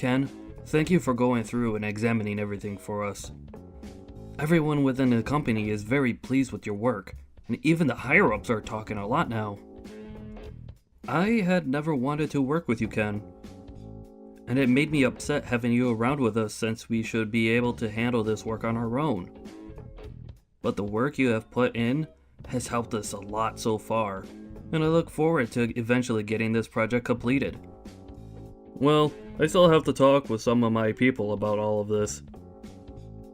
Ken, thank you for going through and examining everything for us. Everyone within the company is very pleased with your work, and even the higher-ups are talking a lot now. I had never wanted to work with you, Ken, and it made me upset having you around with us since we should be able to handle this work on our own. But the work you have put in has helped us a lot so far, and I look forward to eventually getting this project completed. Well, I still have to talk with some of my people about all of this.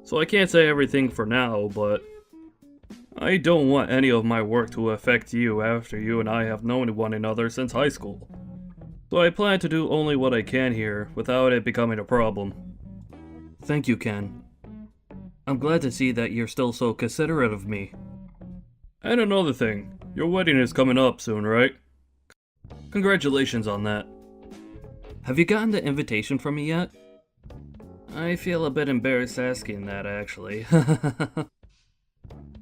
So I can't say everything for now, but I don't want any of my work to affect you after you and I have known one another since high school. So I plan to do only what I can here without it becoming a problem. Thank you, Ken. I'm glad to see that you're still so considerate of me. And another thing, your wedding is coming up soon, right? Congratulations on that. Have you gotten the invitation from me yet? I feel a bit embarrassed asking that, actually.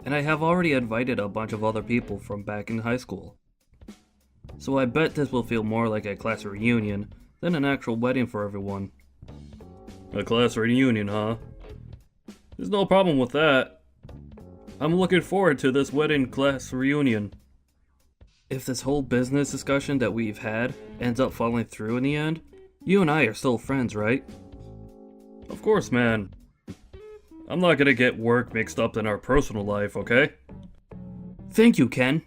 And I have already invited a bunch of other people from back in high school. So I bet this will feel more like a class reunion than an actual wedding for everyone. A class reunion, huh? There's no problem with that. I'm looking forward to this wedding class reunion. If this whole business discussion that we've had ends up falling through in the end, you and I are still friends, right? Of course, man. I'm not gonna get work mixed up in our personal life, okay? Thank you, Ken.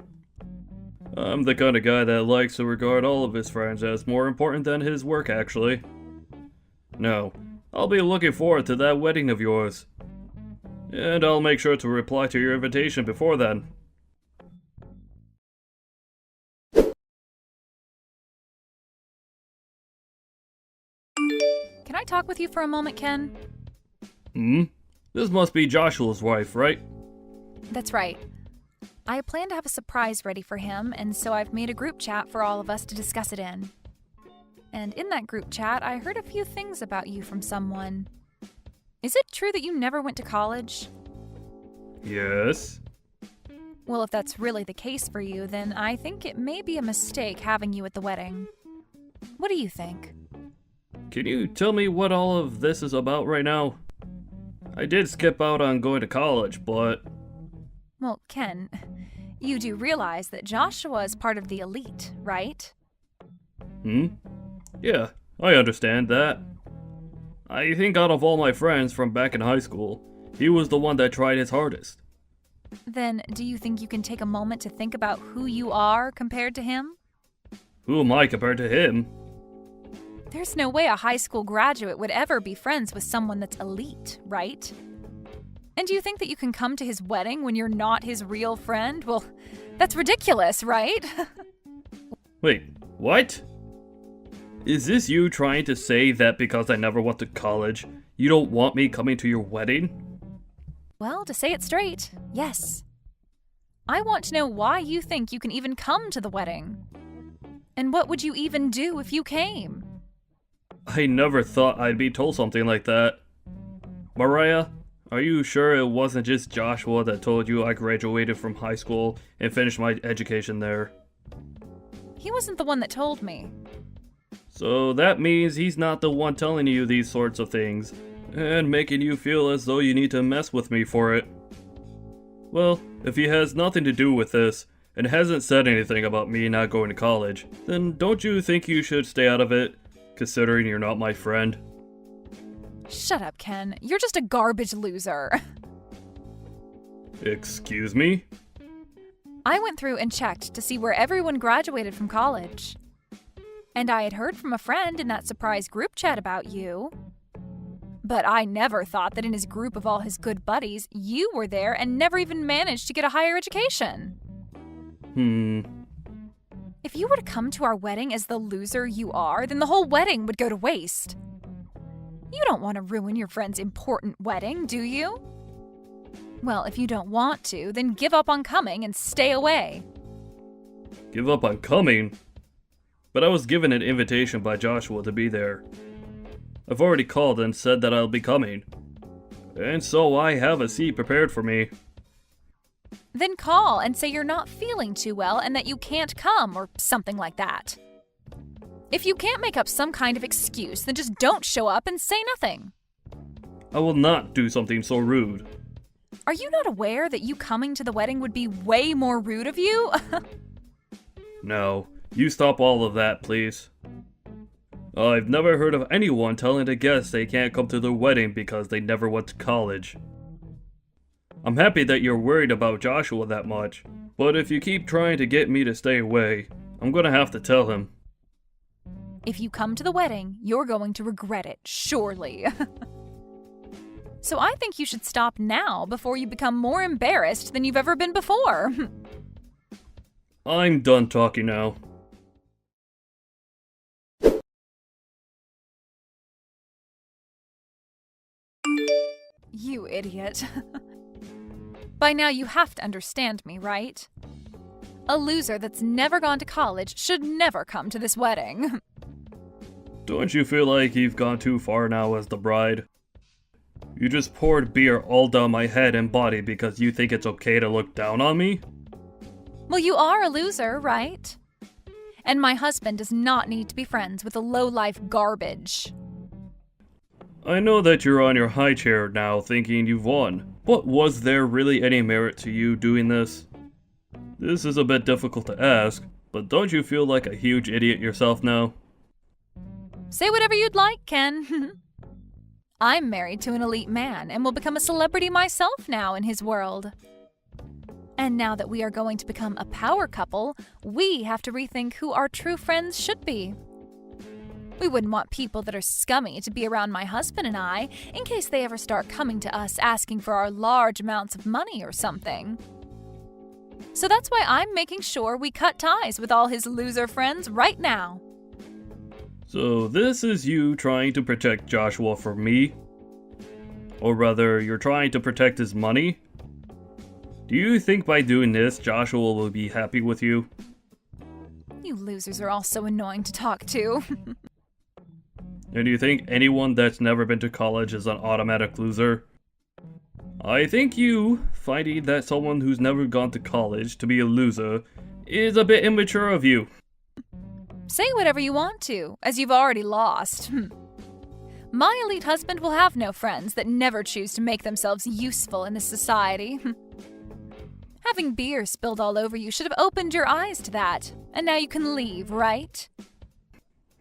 I'm the kind of guy that likes to regard all of his friends as more important than his work, actually. No, I'll be looking forward to that wedding of yours. And I'll make sure to reply to your invitation before then. Can I talk with you for a moment, Ken? This must be Joshua's wife, right? That's right. I plan to have a surprise ready for him, and so I've made a group chat for all of us to discuss it in. And in that group chat, I heard a few things about you from someone. Is it true that you never went to college? Yes. Well, if that's really the case for you, then I think it may be a mistake having you at the wedding. What do you think? Can you tell me what all of this is about right now? I did skip out on going to college, but... Well, Ken, you do realize that Joshua is part of the elite, right? Yeah, I understand that. I think out of all my friends from back in high school, he was the one that tried his hardest. Then, do you think you can take a moment to think about who you are compared to him? Who am I compared to him? There's no way a high school graduate would ever be friends with someone that's elite, right? And do you think that you can come to his wedding when you're not his real friend? Well, that's ridiculous, right? Wait, what? Is this you trying to say that because I never went to college, you don't want me coming to your wedding? Well, to say it straight, yes. I want to know why you think you can even come to the wedding. And what would you even do if you came? I never thought I'd be told something like that. Mariah, are you sure it wasn't just Joshua that told you I graduated from high school and finished my education there? He wasn't the one that told me. So that means he's not the one telling you these sorts of things, and making you feel as though you need to mess with me for it. Well, if he has nothing to do with this, and hasn't said anything about me not going to college, then don't you think you should stay out of it, considering you're not my friend? Shut up, Ken. You're just a garbage loser. Excuse me? I went through and checked to see where everyone graduated from college. And I had heard from a friend in that surprise group chat about you. But I never thought that in his group of all his good buddies, you were there and never even managed to get a higher education. If you were to come to our wedding as the loser you are, then the whole wedding would go to waste. You don't want to ruin your friend's important wedding, do you? Well, if you don't want to, then give up on coming and stay away. Give up on coming? But I was given an invitation by Joshua to be there. I've already called and said that I'll be coming. And so I have a seat prepared for me. Then call and say you're not feeling too well and that you can't come or something like that. If you can't make up some kind of excuse, then just don't show up and say nothing. I will not do something so rude. Are you not aware that you coming to the wedding would be way more rude of you? No, you stop all of that, please. I've never heard of anyone telling a guest they can't come to their wedding because they never went to college. I'm happy that you're worried about Joshua that much, but if you keep trying to get me to stay away, I'm gonna have to tell him. If you come to the wedding, you're going to regret it, surely. So I think you should stop now before you become more embarrassed than you've ever been before. I'm done talking now. You idiot. By now you have to understand me, right? A loser that's never gone to college should never come to this wedding. Don't you feel like you've gone too far now as the bride? You just poured beer all down my head and body because you think it's okay to look down on me? Well, you are a loser, right? And my husband does not need to be friends with a low-life garbage. I know that you're on your high chair now thinking you've won, but was there really any merit to you doing this? This is a bit difficult to ask, but don't you feel like a huge idiot yourself now? Say whatever you'd like, Ken. I'm married to an elite man and will become a celebrity myself now in his world. And now that we are going to become a power couple, we have to rethink who our true friends should be. We wouldn't want people that are scummy to be around my husband and I in case they ever start coming to us asking for our large amounts of money or something. So that's why I'm making sure we cut ties with all his loser friends right now. So this is you trying to protect Joshua from me? Or rather, you're trying to protect his money? Do you think by doing this, Joshua will be happy with you? You losers are all so annoying to talk to. And do you think anyone that's never been to college is an automatic loser? I think you, finding that someone who's never gone to college to be a loser, is a bit immature of you. Say whatever you want to, as you've already lost. My elite husband will have no friends that never choose to make themselves useful in this society. Having beer spilled all over you should have opened your eyes to that, and now you can leave, right?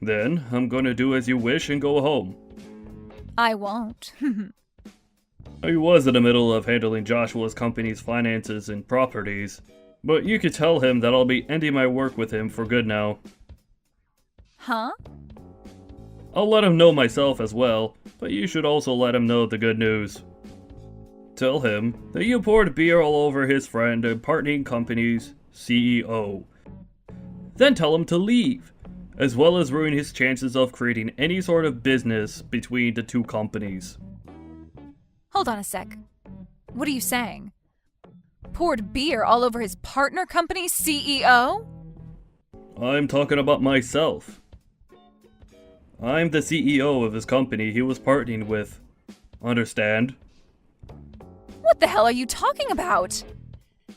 Then, I'm gonna do as you wish and go home. I won't. I was in the middle of handling Joshua's company's finances and properties, but you could tell him that I'll be ending my work with him for good now. Huh? I'll let him know myself as well, but you should also let him know the good news. Tell him that you poured beer all over his friend and partnering company's CEO. Then tell him to leave, as well as ruin his chances of creating any sort of business between the two companies. Hold on a sec. What are you saying? Poured beer all over his partner company's CEO? I'm talking about myself. I'm the CEO of his company he was partnering with. Understand? What the hell are you talking about?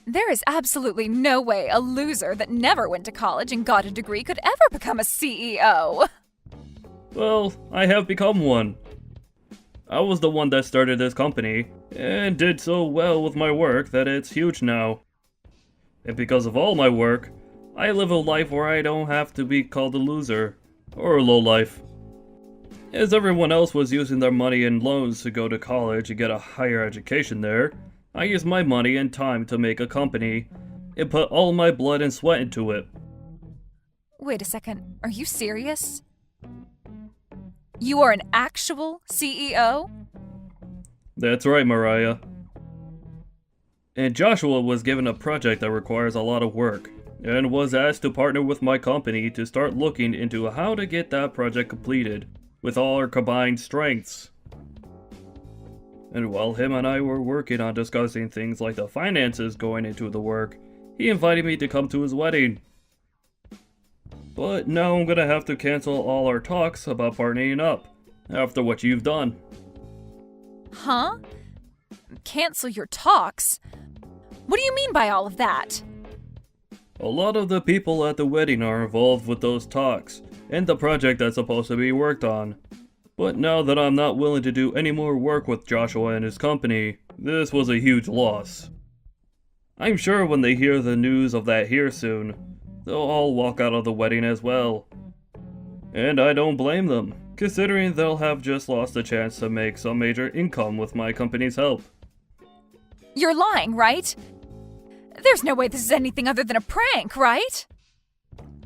There is absolutely no way a loser that never went to college and got a degree could ever become a CEO. Well, I have become one. I was the one that started this company, and did so well with my work that it's huge now. And because of all my work, I live a life where I don't have to be called a loser, or a lowlife. As everyone else was using their money and loans to go to college and get a higher education there, I used my money and time to make a company, and put all my blood and sweat into it. Wait a second, are you serious? You are an actual CEO? That's right, Mariah. And Joshua was given a project that requires a lot of work, and was asked to partner with my company to start looking into how to get that project completed, with all our combined strengths. And while him and I were working on discussing things like the finances going into the work, he invited me to come to his wedding. But now I'm gonna have to cancel all our talks about partnering up, after what you've done. Huh? Cancel your talks? What do you mean by all of that? A lot of the people at the wedding are involved with those talks, and the project that's supposed to be worked on. But now that I'm not willing to do any more work with Joshua and his company, this was a huge loss. I'm sure when they hear the news of that here soon, they'll all walk out of the wedding as well. And I don't blame them, considering they'll have just lost a chance to make some major income with my company's help. You're lying, right? There's no way this is anything other than a prank, right?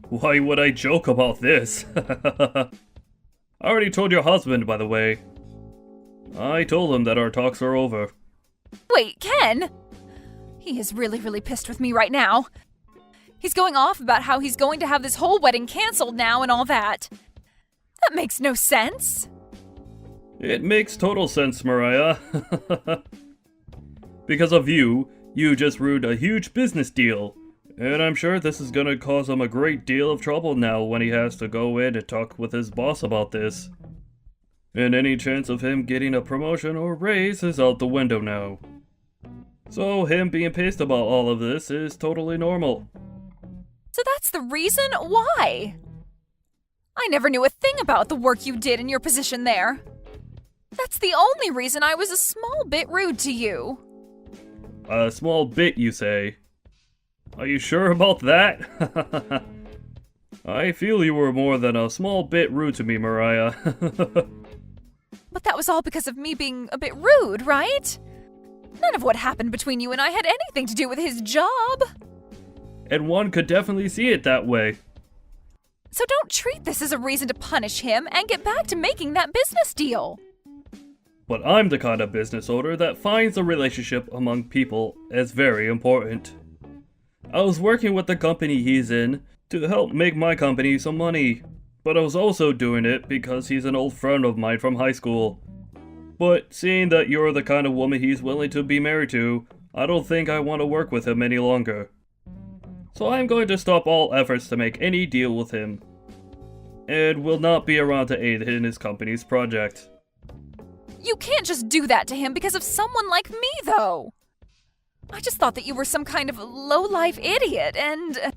Why would I joke about this? I already told your husband, by the way. I told him that our talks are over. Wait, Ken? He is really pissed with me right now. He's going off about how he's going to have this whole wedding canceled now and all that. That makes no sense. It makes total sense, Mariah. Because of you, you just ruined a huge business deal. And I'm sure this is gonna cause him a great deal of trouble now when he has to go in and talk with his boss about this. And any chance of him getting a promotion or raise is out the window now. So him being pissed about all of this is totally normal. So that's the reason? Why? I never knew a thing about the work you did in your position there. That's the only reason I was a small bit rude to you. A small bit, you say? Are you sure about that? I feel you were more than a small bit rude to me, Mariah. But that was all because of me being a bit rude, right? None of what happened between you and I had anything to do with his job. And one could definitely see it that way. So don't treat this as a reason to punish him and get back to making that business deal. But I'm the kind of business owner that finds a relationship among people as very important. I was working with the company he's in to help make my company some money, but I was also doing it because he's an old friend of mine from high school. But seeing that you're the kind of woman he's willing to be married to, I don't think I want to work with him any longer. So I'm going to stop all efforts to make any deal with him, and will not be around to aid in his company's project. You can't just do that to him because of someone like me, though. I just thought that you were some kind of low-life idiot, and...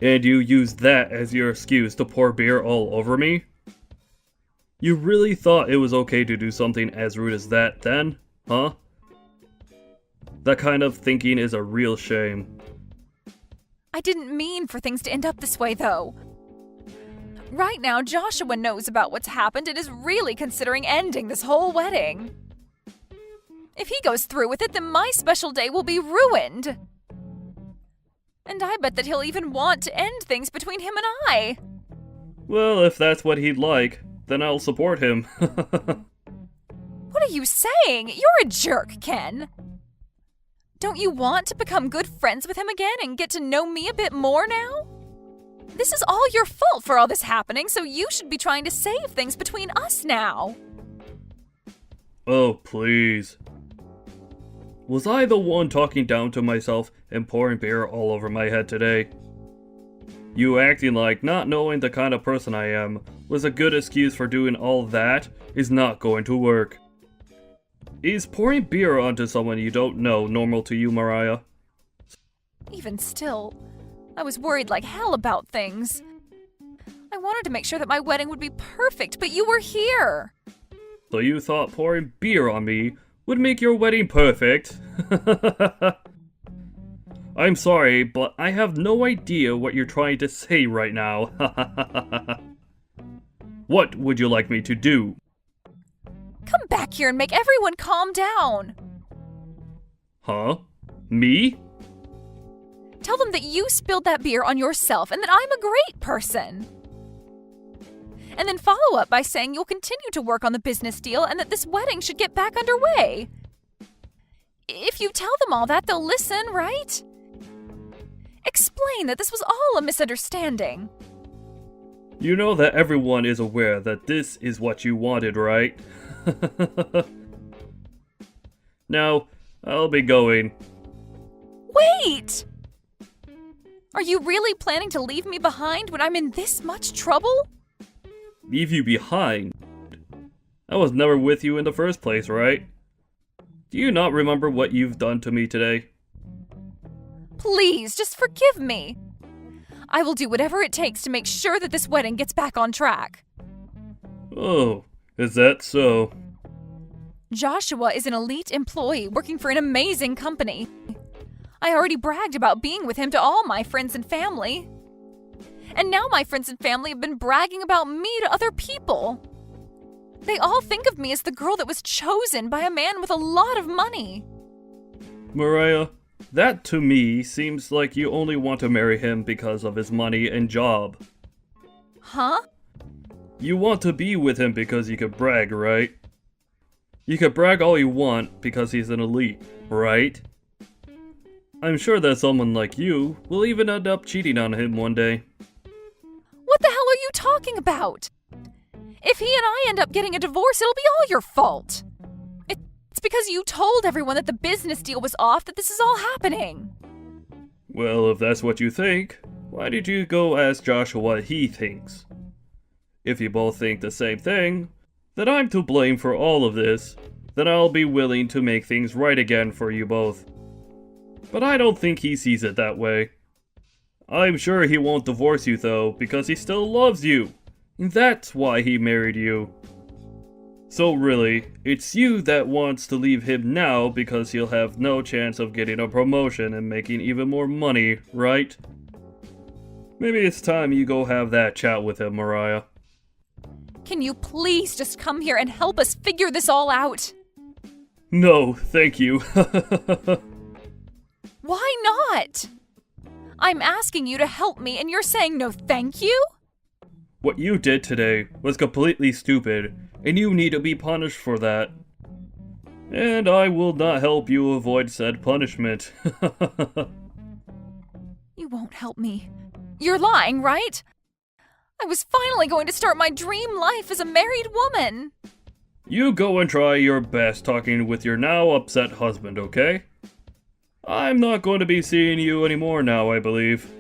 And you used that as your excuse to pour beer all over me? You really thought it was okay to do something as rude as that then, huh? That kind of thinking is a real shame. I didn't mean for things to end up this way, though. Right now, Joshua knows about what's happened and is really considering ending this whole wedding. If he goes through with it, then my special day will be ruined. And I bet that he'll even want to end things between him and I. Well, if that's what he'd like, then I'll support him. What are you saying? You're a jerk, Ken. Don't you want to become good friends with him again and get to know me a bit more now? This is all your fault for all this happening, so you should be trying to save things between us now. Oh, please. Was I the one talking down to myself and pouring beer all over my head today? You acting like not knowing the kind of person I am was a good excuse for doing all that is not going to work. Is pouring beer onto someone you don't know normal to you, Mariah? Even still, I was worried like hell about things. I wanted to make sure that my wedding would be perfect, but you were here. So you thought pouring beer on me would make your wedding perfect? I'm sorry, but I have no idea what you're trying to say right now. What would you like me to do? Come back here and make everyone calm down. Huh? Me? Tell them that you spilled that beer on yourself and that I'm a great person. And then follow up by saying you'll continue to work on the business deal and that this wedding should get back underway. If you tell them all that, they'll listen, right? Explain that this was all a misunderstanding. You know that everyone is aware that this is what you wanted, right? Now, I'll be going. Wait! Are you really planning to leave me behind when I'm in this much trouble? Leave you behind? I was never with you in the first place, right? Do you not remember what you've done to me today? Please, just forgive me. I will do whatever it takes to make sure that this wedding gets back on track. Oh, is that so? Joshua is an elite employee working for an amazing company. I already bragged about being with him to all my friends and family. And now my friends and family have been bragging about me to other people. They all think of me as the girl that was chosen by a man with a lot of money. Mariah, that to me seems like you only want to marry him because of his money and job. Huh? You want to be with him because you could brag, right? You could brag all you want because he's an elite, right? I'm sure that someone like you will even end up cheating on him one day. What the hell are you talking about? If he and I end up getting a divorce, it'll be all your fault. It's because you told everyone that the business deal was off that this is all happening. Well, if that's what you think, why did you go ask Joshua what he thinks? If you both think the same thing, then I'm to blame for all of this, then I'll be willing to make things right again for you both. But I don't think he sees it that way. I'm sure he won't divorce you though, because he still loves you. And that's why he married you. So really, it's you that wants to leave him now because he'll have no chance of getting a promotion and making even more money, right? Maybe it's time you go have that chat with him, Mariah. Can you please just come here and help us figure this all out? No, thank you. Why not? I'm asking you to help me and you're saying no thank you? What you did today was completely stupid, and you need to be punished for that. And I will not help you avoid said punishment. You won't help me. You're lying, right? I was finally going to start my dream life as a married woman. You go and try your best talking with your now upset husband, okay? I'm not going to be seeing you anymore now, I believe.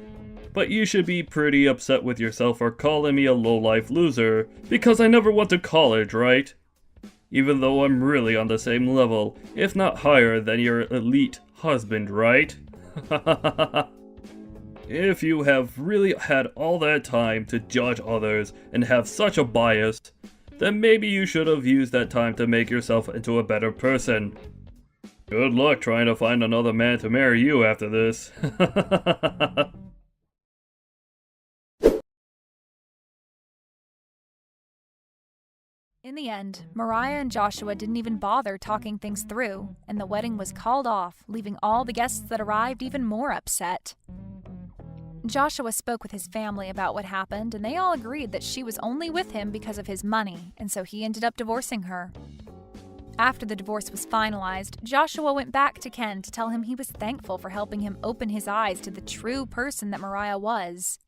But you should be pretty upset with yourself for calling me a low-life loser, because I never went to college, right? Even though I'm really on the same level, if not higher than your elite husband, right? If you have really had all that time to judge others and have such a bias, then maybe you should have used that time to make yourself into a better person. Good luck trying to find another man to marry you after this. In the end, Mariah and Joshua didn't even bother talking things through, and the wedding was called off, leaving all the guests that arrived even more upset. Joshua spoke with his family about what happened, and they all agreed that she was only with him because of his money, and so he ended up divorcing her. After the divorce was finalized, Joshua went back to Ken to tell him he was thankful for helping him open his eyes to the true person that Mariah was,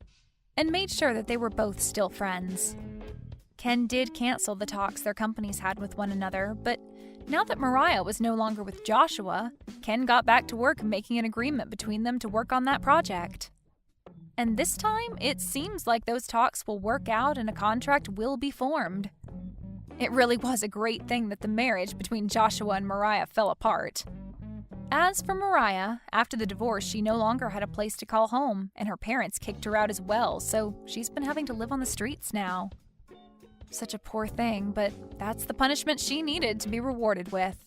and made sure that they were both still friends. Ken did cancel the talks their companies had with one another, but now that Mariah was no longer with Joshua, Ken got back to work making an agreement between them to work on that project. And this time, it seems like those talks will work out and a contract will be formed. It really was a great thing that the marriage between Joshua and Mariah fell apart. As for Mariah, after the divorce, she no longer had a place to call home, and her parents kicked her out as well, so she's been having to live on the streets now. Such a poor thing, but that's the punishment she needed to be rewarded with.